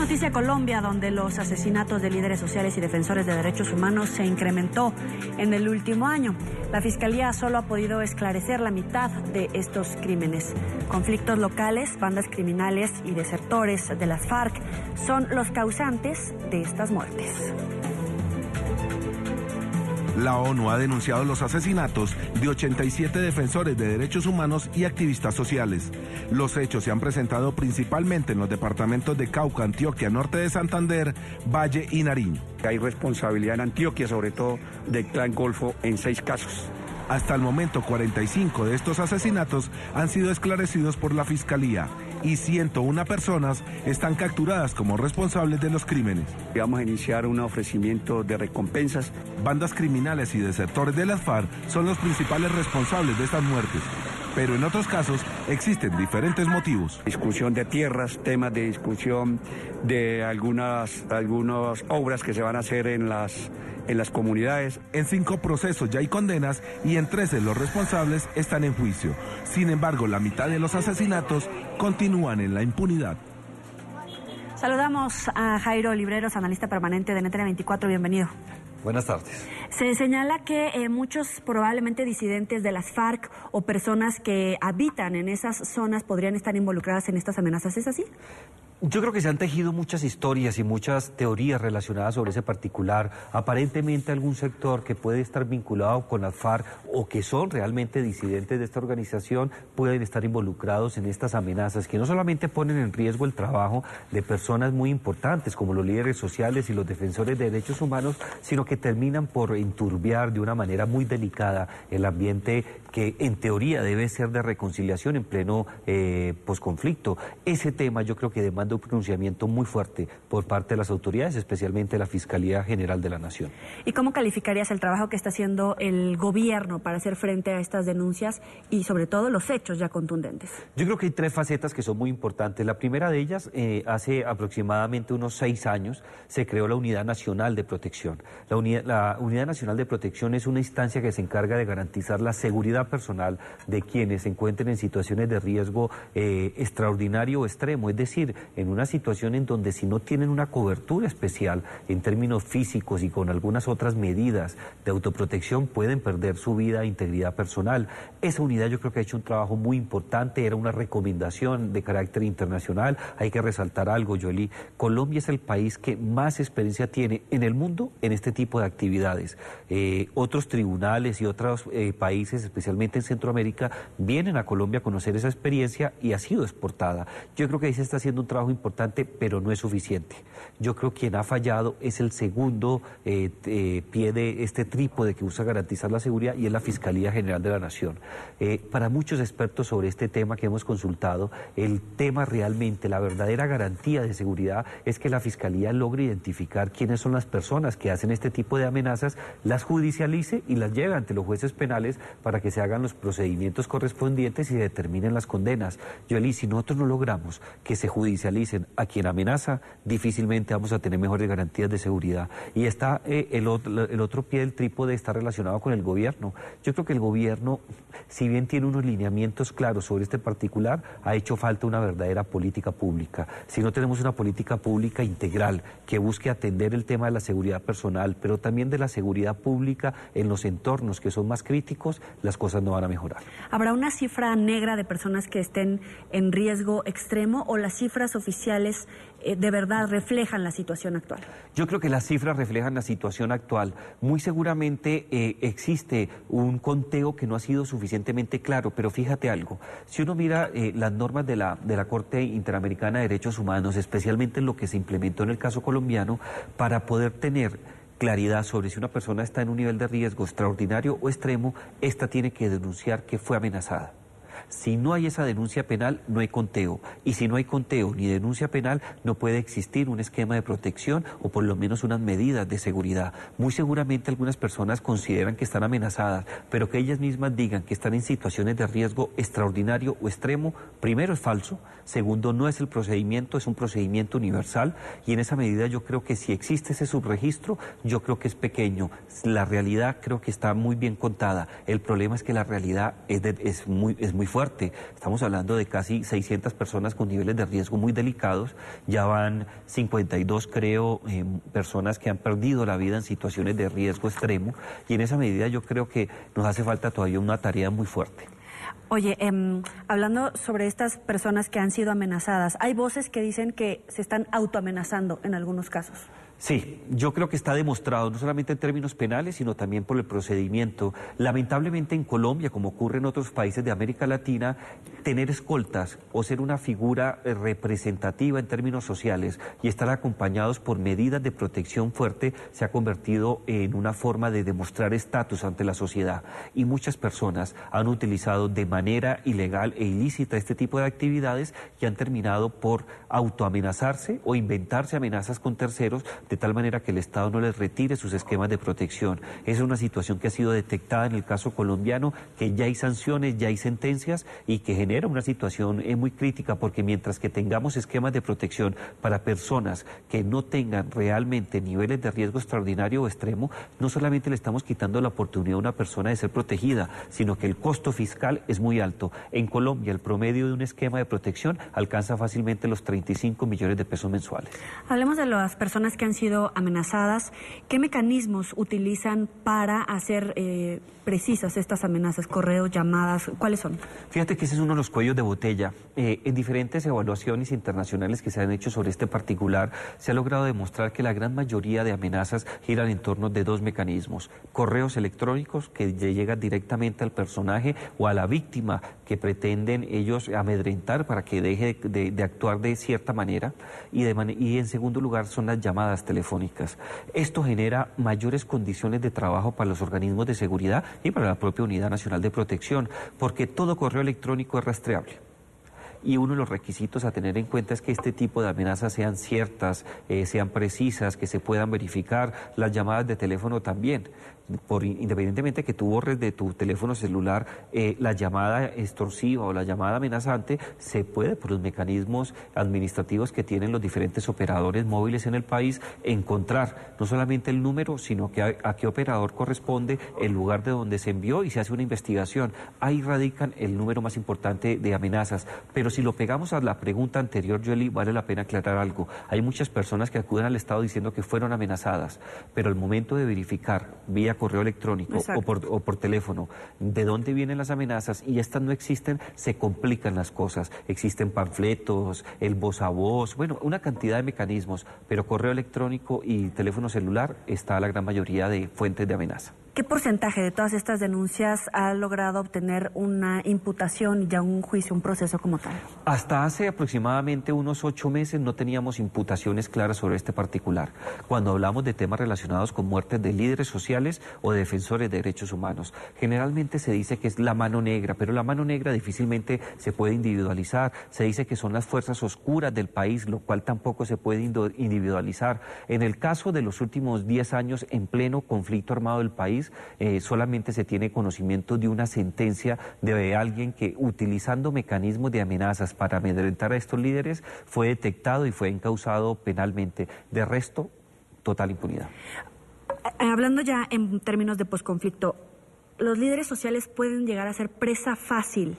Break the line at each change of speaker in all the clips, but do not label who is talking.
noticia Colombia, donde los asesinatos de líderes sociales y defensores de derechos humanos se incrementó en el último año. La Fiscalía solo ha podido esclarecer la mitad de estos crímenes. Conflictos locales, bandas criminales y desertores de las FARC son los causantes de estas muertes.
La ONU ha denunciado los asesinatos de 87 defensores de derechos humanos y activistas sociales. Los hechos se han presentado principalmente en los departamentos de Cauca, Antioquia, norte de Santander, Valle y Nariño.
Hay responsabilidad en Antioquia, sobre todo del Clan Golfo, en 6 casos.
Hasta el momento, 45 de estos asesinatos han sido esclarecidos por la Fiscalía y 101 personas están capturadas como responsables de los crímenes.
Vamos a iniciar un ofrecimiento de recompensas.
Bandas criminales y desertores de las FARC son los principales responsables de estas muertes, pero en otros casos existen diferentes motivos.
Discusión de tierras, temas de discusión de algunas obras que se van a hacer en las comunidades.
En 5 procesos ya hay condenas y en 13 los responsables están en juicio. Sin embargo, la mitad de los asesinatos continúan en la impunidad.
Saludamos a Jairo Libreros, analista permanente de NTN24. Bienvenido.
Buenas tardes.
Se señala que muchos probablemente disidentes de las FARC o personas que habitan en esas zonas podrían estar involucradas en estas amenazas. ¿Es así?
Yo creo que se han tejido muchas historias y muchas teorías relacionadas sobre ese particular. Aparentemente algún sector que puede estar vinculado con las FARC o que son realmente disidentes de esta organización pueden estar involucrados en estas amenazas que no solamente ponen en riesgo el trabajo de personas muy importantes como los líderes sociales y los defensores de derechos humanos, sino que terminan por enturbiar de una manera muy delicada el ambiente que en teoría debe ser de reconciliación en pleno posconflicto. Ese tema yo creo que demanda un pronunciamiento muy fuerte por parte de las autoridades, especialmente la Fiscalía General de la Nación.
¿Y cómo calificarías el trabajo que está haciendo el gobierno para hacer frente a estas denuncias y sobre todo los hechos ya contundentes?
Yo creo que hay 3 facetas que son muy importantes. La primera de ellas, hace aproximadamente unos 6 años, se creó la Unidad Nacional de Protección. La Unidad Nacional de Protección es una instancia que se encarga de garantizar la seguridad personal de quienes se encuentren en situaciones de riesgo extraordinario o extremo, es decir, en una situación en donde si no tienen una cobertura especial en términos físicos y con algunas otras medidas de autoprotección pueden perder su vida e integridad personal. Esa unidad yo creo que ha hecho un trabajo muy importante, era una recomendación de carácter internacional. Hay que resaltar algo, Yoli, Colombia es el país que más experiencia tiene en el mundo en este tipo de actividades. Otros tribunales y otros países, especialmente en Centroamérica, vienen a Colombia a conocer esa experiencia y ha sido exportada. Yo creo que ahí se está haciendo un trabajo importante, pero no es suficiente. Yo creo que quien ha fallado es el segundo pie de este trípode que usa garantizar la seguridad y es la Fiscalía General de la Nación. Para muchos expertos sobre este tema que hemos consultado, el tema realmente, la verdadera garantía de seguridad es que la Fiscalía logre identificar quiénes son las personas que hacen este tipo de amenazas, las judicialice y las lleve ante los jueces penales para que se hagan los procedimientos correspondientes y se determinen las condenas. Yoli, si nosotros no logramos que se judicialicen a quien amenaza, difícilmente vamos a tener mejores garantías de seguridad. Y está el otro pie del trípode está relacionado con el gobierno. Yo creo que el gobierno, si bien tiene unos lineamientos claros sobre este particular, ha hecho falta una verdadera política pública. Si no tenemos una política pública integral que busque atender el tema de la seguridad personal, pero también de la seguridad pública en los entornos que son más críticos, las cosas no van a mejorar.
¿Habrá una cifra negra de personas que estén en riesgo extremo o las cifras oficiales de verdad reflejan la situación actual?
Yo creo que las cifras reflejan la situación actual. Muy seguramente existe un conteo que no ha sido suficientemente claro, pero fíjate algo, si uno mira las normas de la Corte Interamericana de Derechos Humanos, especialmente en lo que se implementó en el caso colombiano, para poder tener claridad sobre si una persona está en un nivel de riesgo extraordinario o extremo, esta tiene que denunciar que fue amenazada. Si no hay esa denuncia penal, no hay conteo. Y si no hay conteo ni denuncia penal, no puede existir un esquema de protección o por lo menos unas medidas de seguridad. Muy seguramente algunas personas consideran que están amenazadas, pero que ellas mismas digan que están en situaciones de riesgo extraordinario o extremo, primero es falso, segundo no es el procedimiento, es un procedimiento universal y en esa medida yo creo que si existe ese subregistro, yo creo que es pequeño. La realidad creo que está muy bien contada. El problema es que la realidad es muy muy fuerte. Estamos hablando de casi 600 personas con niveles de riesgo muy delicados. Ya van 52, creo, personas que han perdido la vida en situaciones de riesgo extremo. Y en esa medida yo creo que nos hace falta todavía una tarea muy fuerte.
Oye, hablando sobre estas personas que han sido amenazadas, hay voces que dicen que se están autoamenazando en algunos casos.
Sí, yo creo que está demostrado, no solamente en términos penales, sino también por el procedimiento. Lamentablemente en Colombia, como ocurre en otros países de América Latina, tener escoltas o ser una figura representativa en términos sociales y estar acompañados por medidas de protección fuerte se ha convertido en una forma de demostrar estatus ante la sociedad. Y muchas personas han utilizado de manera ilegal e ilícita este tipo de actividades y han terminado por autoamenazarse o inventarse amenazas con terceros, de tal manera que el Estado no les retire sus esquemas de protección. Esa es una situación que ha sido detectada en el caso colombiano, que ya hay sanciones, ya hay sentencias y que genera una situación muy crítica, porque mientras que tengamos esquemas de protección para personas que no tengan realmente niveles de riesgo extraordinario o extremo, no solamente le estamos quitando la oportunidad a una persona de ser protegida, sino que el costo fiscal es muy alto. En Colombia el promedio de un esquema de protección alcanza fácilmente los 35 millones de pesos mensuales.
Hablemos de las personas que han sido amenazadas. ¿Qué mecanismos utilizan para hacer precisas estas amenazas? ¿Correos, llamadas? ¿Cuáles son?
Fíjate que ese es uno de los cuellos de botella. En diferentes evaluaciones internacionales que se han hecho sobre este particular, se ha logrado demostrar que la gran mayoría de amenazas giran en torno de dos mecanismos: correos electrónicos que llegan directamente al personaje o a la víctima, que pretenden ellos amedrentar para que deje de actuar de cierta manera, y en segundo lugar son las llamadas telefónicas. Esto genera mayores condiciones de trabajo para los organismos de seguridad y para la propia Unidad Nacional de Protección, porque todo correo electrónico es rastreable. Y uno de los requisitos a tener en cuenta es que este tipo de amenazas sean ciertas, sean precisas, que se puedan verificar. Las llamadas de teléfono también. Independientemente que tú borres de tu teléfono celular la llamada extorsiva o la llamada amenazante, se puede, por los mecanismos administrativos que tienen los diferentes operadores móviles en el país, encontrar no solamente el número, sino que a qué operador corresponde, el lugar de donde se envió, y se hace una investigación. Ahí radican el número más importante de amenazas. Pero si lo pegamos a la pregunta anterior, Joely, vale la pena aclarar algo. Hay muchas personas que acuden al Estado diciendo que fueron amenazadas, pero al momento de verificar vía correo electrónico o por teléfono de dónde vienen las amenazas, y estas no existen, se complican las cosas. Existen panfletos, el voz a voz, bueno, una cantidad de mecanismos, pero correo electrónico y teléfono celular está la gran mayoría de fuentes de amenaza.
¿Qué porcentaje de todas estas denuncias ha logrado obtener una imputación y ya un juicio, un proceso como tal?
Hasta hace aproximadamente unos 8 meses no teníamos imputaciones claras sobre este particular, cuando hablamos de temas relacionados con muertes de líderes sociales o de defensores de derechos humanos. Generalmente se dice que es la mano negra, pero la mano negra difícilmente se puede individualizar. Se dice que son las fuerzas oscuras del país, lo cual tampoco se puede individualizar. En el caso de los últimos 10 años, en pleno conflicto armado del país, solamente se tiene conocimiento de una sentencia de alguien que, utilizando mecanismos de amenazas para amedrentar a estos líderes, fue detectado y fue encausado penalmente. De resto, total impunidad.
Hablando ya en términos de posconflicto, ¿los líderes sociales pueden llegar a ser presa fácil,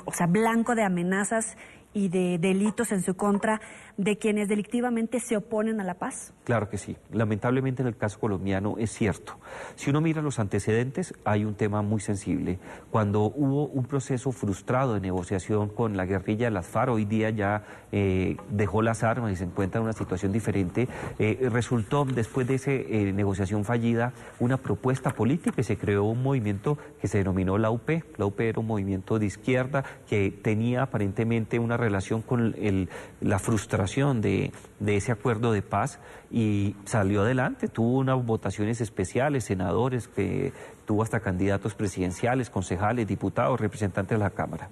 o sea, blanco de amenazas y de delitos en su contra de quienes delictivamente se oponen a la paz?
Claro que sí. Lamentablemente en el caso colombiano es cierto. Si uno mira los antecedentes, hay un tema muy sensible. Cuando hubo un proceso frustrado de negociación con la guerrilla de las FARC, hoy día ya dejó las armas y se encuentra en una situación diferente, resultó después de esa negociación fallida una propuesta política y se creó un movimiento que se denominó la UP. La UP era un movimiento de izquierda que tenía aparentemente una relación con la frustración de ese acuerdo de paz, y salió adelante. Tuvo unas votaciones especiales, senadores, que tuvo hasta candidatos presidenciales, concejales, diputados, representantes de la Cámara.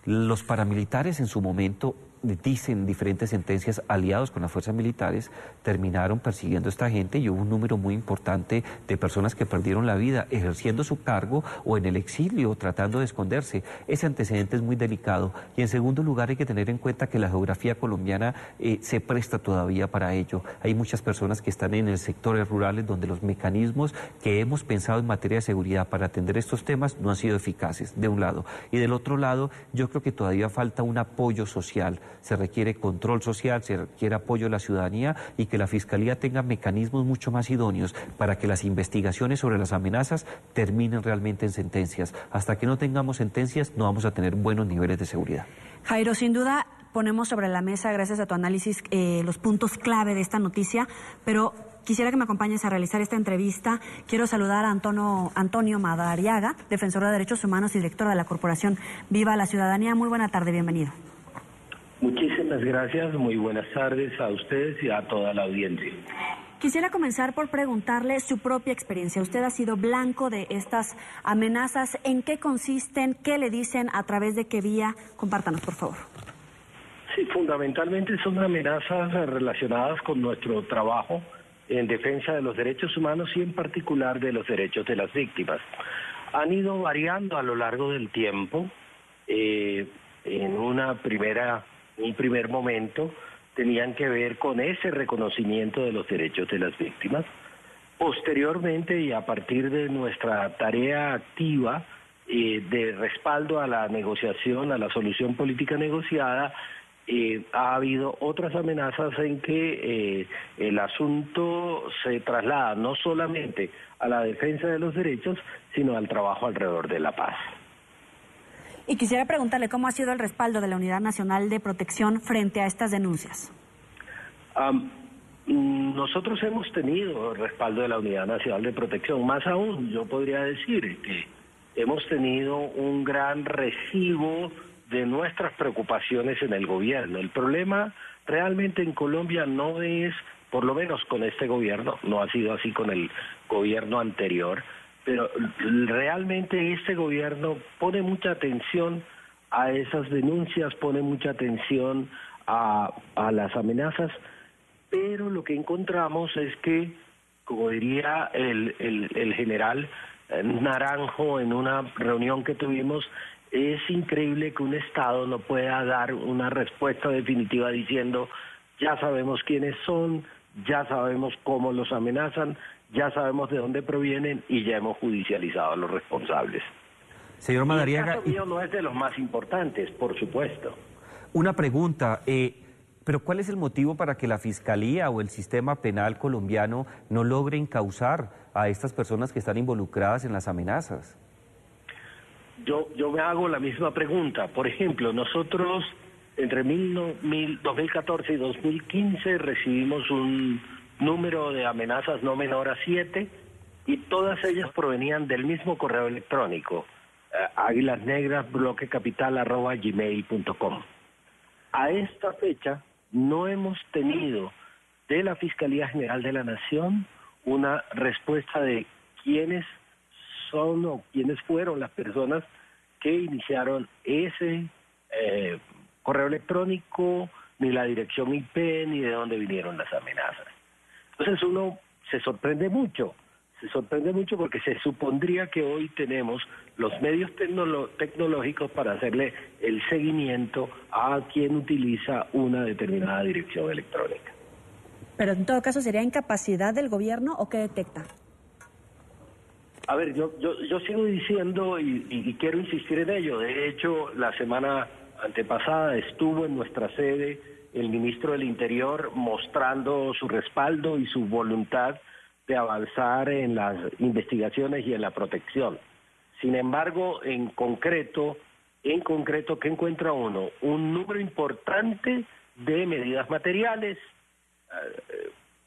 Los paramilitares en su momento dicen diferentes sentencias, aliados con las fuerzas militares, terminaron persiguiendo a esta gente y hubo un número muy importante de personas que perdieron la vida ejerciendo su cargo o en el exilio, tratando de esconderse. Ese antecedente es muy delicado. Y en segundo lugar, hay que tener en cuenta que la geografía colombiana se presta todavía para ello. Hay muchas personas que están en sectores rurales donde los mecanismos que hemos pensado en materia de seguridad para atender estos temas no han sido eficaces, de un lado. Y del otro lado, yo creo que todavía falta un apoyo social. Se requiere control social, se requiere apoyo de la ciudadanía y que la Fiscalía tenga mecanismos mucho más idóneos para que las investigaciones sobre las amenazas terminen realmente en sentencias. Hasta que no tengamos sentencias, no vamos a tener buenos niveles de seguridad.
Jairo, sin duda ponemos sobre la mesa, gracias a tu análisis, los puntos clave de esta noticia, pero quisiera que me acompañes a realizar esta entrevista. Quiero saludar a Antonio Madariaga, defensor de derechos humanos y director de la Corporación Viva la Ciudadanía. Muy buena tarde, bienvenido.
Muchísimas gracias, muy buenas tardes a ustedes y a toda la audiencia.
Quisiera comenzar por preguntarle su propia experiencia. Usted ha sido blanco de estas amenazas. ¿En qué consisten? ¿Qué le dicen? ¿A través de qué vía? Compártanos, por favor.
Sí, fundamentalmente son amenazas relacionadas con nuestro trabajo en defensa de los derechos humanos y en particular de los derechos de las víctimas. Han ido variando a lo largo del tiempo. En un primer momento tenían que ver con ese reconocimiento de los derechos de las víctimas. Posteriormente, y a partir de nuestra tarea activa de respaldo a la negociación, a la solución política negociada, ha habido otras amenazas en que el asunto se traslada no solamente a la defensa de los derechos, sino al trabajo alrededor de la paz.
Y quisiera preguntarle cómo ha sido el respaldo de la Unidad Nacional de Protección frente a estas denuncias.
Nosotros hemos tenido el respaldo de la Unidad Nacional de Protección. Más aún, yo podría decir que hemos tenido un gran recibo de nuestras preocupaciones en el gobierno. El problema realmente en Colombia no es, por lo menos con este gobierno, no ha sido así con el gobierno anterior, pero realmente este gobierno pone mucha atención a esas denuncias, pone mucha atención a las amenazas, pero lo que encontramos es que, como diría el general Naranjo en una reunión que tuvimos, es increíble que un Estado no pueda dar una respuesta definitiva diciendo ya sabemos quiénes son, ya sabemos cómo los amenazan, ya sabemos de dónde provienen y ya hemos judicializado a los responsables.
Señor Madariaga,
el caso mío no es de los más importantes, por supuesto.
Una pregunta, pero ¿cuál es el motivo para que la Fiscalía o el sistema penal colombiano no logre encauzar a estas personas que están involucradas en las amenazas?
Yo me hago la misma pregunta. Por ejemplo, nosotros entre 2014 y 2015 recibimos un número de amenazas no menor a 7 y todas ellas provenían del mismo correo electrónico, águilasnegrasbloquecapital@gmail.com. A esta fecha no hemos tenido de la Fiscalía General de la Nación una respuesta de quiénes son o quiénes fueron las personas que iniciaron ese correo electrónico, ni la dirección IP, ni de dónde vinieron las amenazas. Entonces uno se sorprende mucho porque se supondría que hoy tenemos los medios tecnológicos para hacerle el seguimiento a quien utiliza una determinada dirección electrónica.
Pero en todo caso, ¿sería incapacidad del gobierno o qué detecta?
A ver, yo sigo diciendo y quiero insistir en ello. De hecho, la semana antepasada estuvo en nuestra sede el ministro del Interior mostrando su respaldo y su voluntad de avanzar en las investigaciones y en la protección. Sin embargo, en concreto, ¿qué encuentra uno? Un número importante de medidas materiales,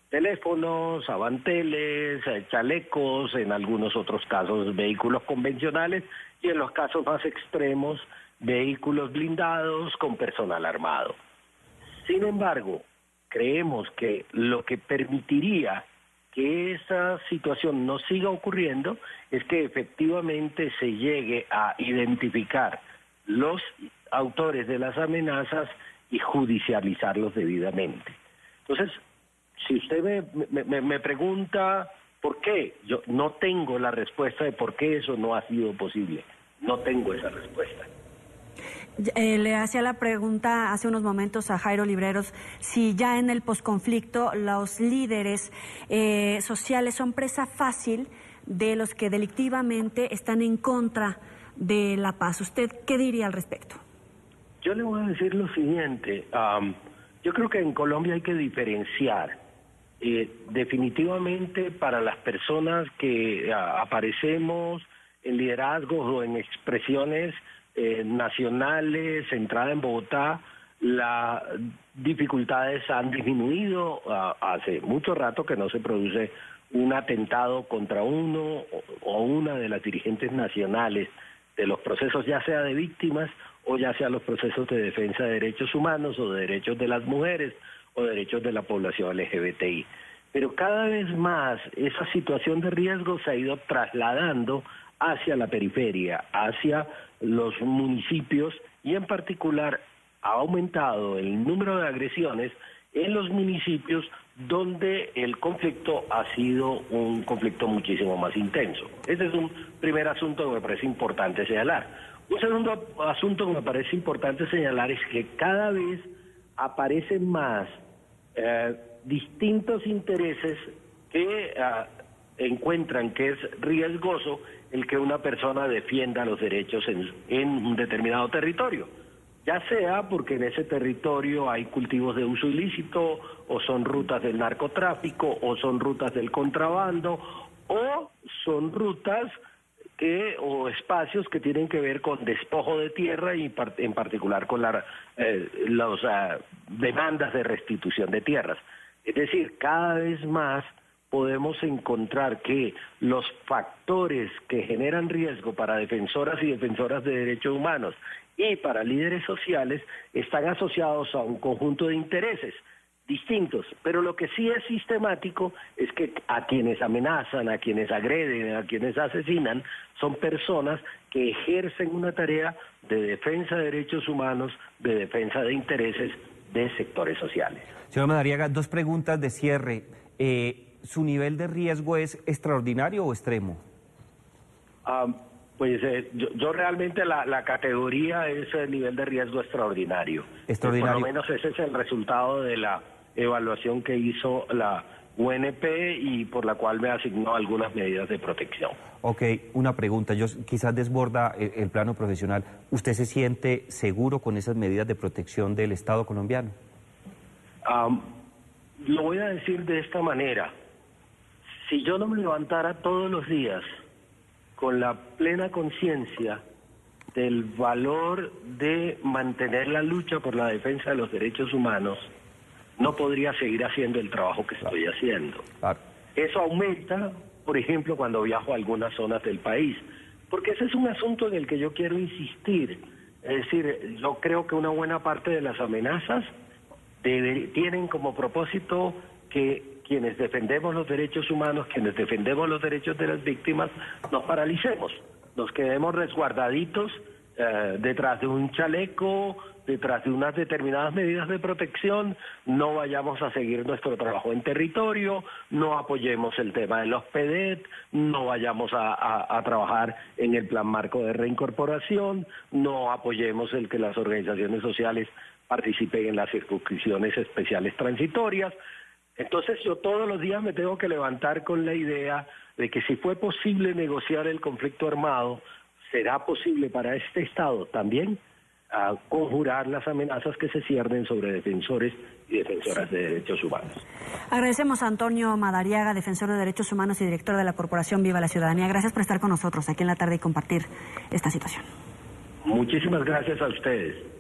teléfonos, avanteles, chalecos, en algunos otros casos vehículos convencionales y en los casos más extremos vehículos blindados con personal armado. Sin embargo, creemos que lo que permitiría que esa situación no siga ocurriendo es que efectivamente se llegue a identificar los autores de las amenazas y judicializarlos debidamente. Entonces, si usted me pregunta por qué, yo no tengo la respuesta de por qué eso no ha sido posible. No tengo esa respuesta.
Le hacía la pregunta hace unos momentos a Jairo Libreros si ya en el posconflicto los líderes sociales son presa fácil de los que delictivamente están en contra de la paz. ¿Usted qué diría al respecto?
Yo le voy a decir lo siguiente. Yo creo que en Colombia hay que diferenciar. Definitivamente para las personas que aparecemos en liderazgos o en expresiones nacionales, centrada en Bogotá, las dificultades han disminuido. Hace mucho rato que no se produce un atentado contra uno o una de las dirigentes nacionales de los procesos, ya sea de víctimas o ya sea los procesos de defensa de derechos humanos o de derechos de las mujeres o derechos de la población LGBTI. Pero cada vez más esa situación de riesgo se ha ido trasladando hacia la periferia, hacia los municipios, y en particular ha aumentado el número de agresiones en los municipios donde el conflicto ha sido un conflicto muchísimo más intenso. Ese es un primer asunto que me parece importante señalar. Un segundo asunto que me parece importante señalar es que cada vez aparecen más distintos intereses que encuentran que es riesgoso el que una persona defienda los derechos en un determinado territorio, ya sea porque en ese territorio hay cultivos de uso ilícito, o son rutas del narcotráfico, o son rutas del contrabando, o son rutas o espacios que tienen que ver con despojo de tierra y en particular con las demandas de restitución de tierras. Es decir, cada vez más podemos encontrar que los factores que generan riesgo para defensoras y defensoras de derechos humanos y para líderes sociales están asociados a un conjunto de intereses distintos, pero lo que sí es sistemático es que a quienes amenazan, a quienes agreden, a quienes asesinan, son personas que ejercen una tarea de defensa de derechos humanos, de defensa de intereses de sectores sociales.
Señor Madariaga, dos preguntas de cierre. ¿Su nivel de riesgo es extraordinario o extremo?
Yo realmente la categoría es el nivel de riesgo extraordinario. Por lo menos ese es el resultado de la evaluación que hizo la UNP y por la cual me asignó algunas medidas de protección.
Ok, una pregunta, quizás desborda el plano profesional. ¿Usted se siente seguro con esas medidas de protección del Estado colombiano?
Lo voy a decir de esta manera. Si yo no me levantara todos los días con la plena conciencia del valor de mantener la lucha por la defensa de los derechos humanos, no podría seguir haciendo el trabajo que estoy haciendo. Claro. Eso aumenta, por ejemplo, cuando viajo a algunas zonas del país, porque ese es un asunto en el que yo quiero insistir. Es decir, yo creo que una buena parte de las amenazas tienen como propósito que quienes defendemos los derechos humanos, quienes defendemos los derechos de las víctimas, nos paralicemos, nos quedemos resguardaditos detrás de un chaleco, detrás de unas determinadas medidas de protección, no vayamos a seguir nuestro trabajo en territorio, no apoyemos el tema de los PEDET, no vayamos a trabajar en el plan marco de reincorporación, no apoyemos el que las organizaciones sociales participen en las circunscripciones especiales transitorias. Entonces yo todos los días me tengo que levantar con la idea de que si fue posible negociar el conflicto armado, será posible para este Estado también conjurar las amenazas que se ciernen sobre defensores y defensoras de derechos humanos.
Agradecemos a Antonio Madariaga, defensor de derechos humanos y director de la Corporación Viva la Ciudadanía. Gracias por estar con nosotros aquí en la tarde y compartir esta situación.
Muchísimas gracias a ustedes.